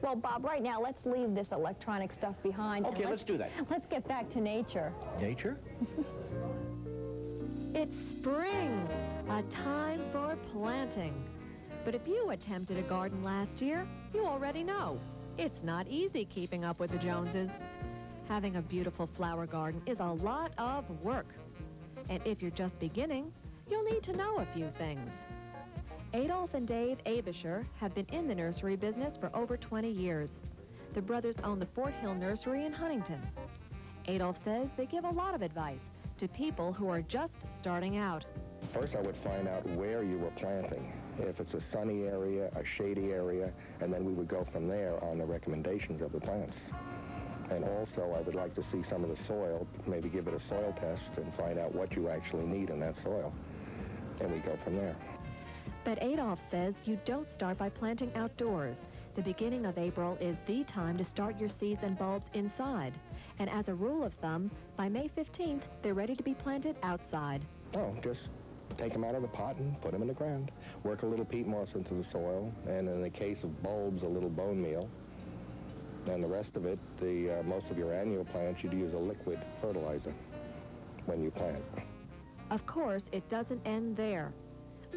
Well, Bob, right now, let's leave this electronic stuff behind. Okay, let's do that. Let's get back to nature. Nature? It's spring, a time for planting. But if you attempted a garden last year, you already know. It's not easy keeping up with the Joneses. Having a beautiful flower garden is a lot of work. And if you're just beginning, you'll need to know a few things. Adolf and Dave Abisher have been in the nursery business for over 20 years. The brothers own the Fort Hill Nursery in Huntington. Adolf says they give a lot of advice to people who are just starting out. First, I would find out where you were planting. If it's a sunny area, a shady area, and then we would go from there on the recommendations of the plants. And also, I would like to see some of the soil, maybe give it a soil test and find out what you actually need in that soil. And we go from there. But Adolf says you don't start by planting outdoors. The beginning of April is the time to start your seeds and bulbs inside. And as a rule of thumb, by May 15th, they're ready to be planted outside. Oh, just take them out of the pot and put them in the ground. Work a little peat moss into the soil, and in the case of bulbs, a little bone meal. And the rest of it, most of your annual plants, you'd use a liquid fertilizer when you plant. Of course, it doesn't end there.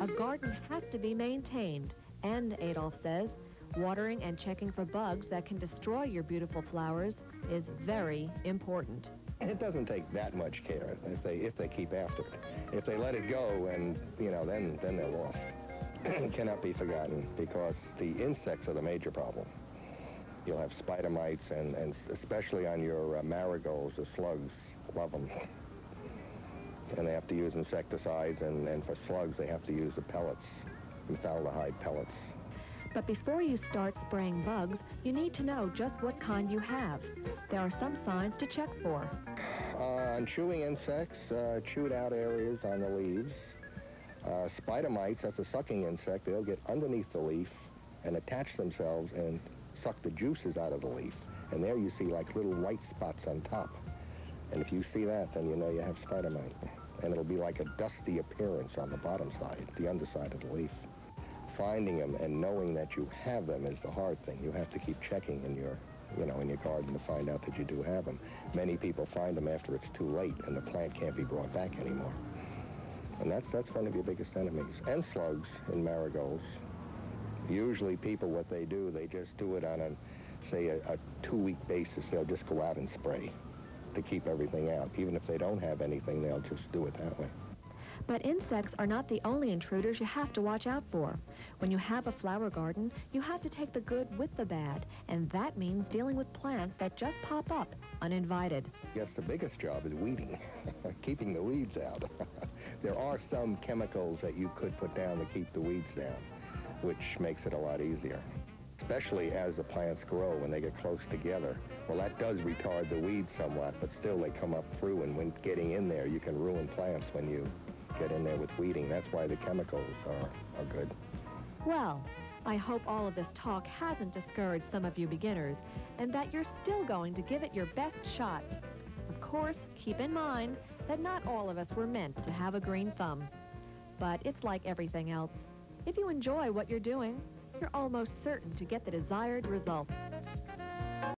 A garden has to be maintained, and Adolf says, watering and checking for bugs that can destroy your beautiful flowers is very important. It doesn't take that much care if they keep after it. If they let it go, and then they're lost. It cannot be forgotten because the insects are the major problem. You'll have spider mites, and especially on your marigolds, the slugs love them. And they have to use insecticides, and for slugs, they have to use the pellets, methaldehyde pellets. But before you start spraying bugs, you need to know just what kind you have. There are some signs to check for. On chewing insects, chewed out areas on the leaves. Spider mites, that's a sucking insect. They'll get underneath the leaf and attach themselves and suck the juices out of the leaf. And there you see like little white spots on top. And if you see that, then you know you have spider mite. And it'll be like a dusty appearance on the bottom side, the underside of the leaf. Finding them and knowing that you have them is the hard thing. You have to keep checking in your garden to find out that you do have them. Many people find them after it's too late and the plant can't be brought back anymore. And that's one of your biggest enemies. And slugs in marigolds. Usually people, what they do, they just do it on say a 2-week basis. They'll just go out and spray to keep everything out. Even if they don't have anything, they'll just do it that way. But insects are not the only intruders you have to watch out for. When you have a flower garden, you have to take the good with the bad, and that means dealing with plants that just pop up uninvited. Yes, the biggest job is weeding, keeping the weeds out. There are some chemicals that you could put down to keep the weeds down, which makes it a lot easier. Especially as the plants grow, when they get close together. Well, that does retard the weeds somewhat, but still they come up through, and when getting in there, you can ruin plants when you get in there with weeding. That's why the chemicals are good. Well, I hope all of this talk hasn't discouraged some of you beginners, and that you're still going to give it your best shot. Of course, keep in mind that not all of us were meant to have a green thumb. But it's like everything else. If you enjoy what you're doing, you're almost certain to get the desired results.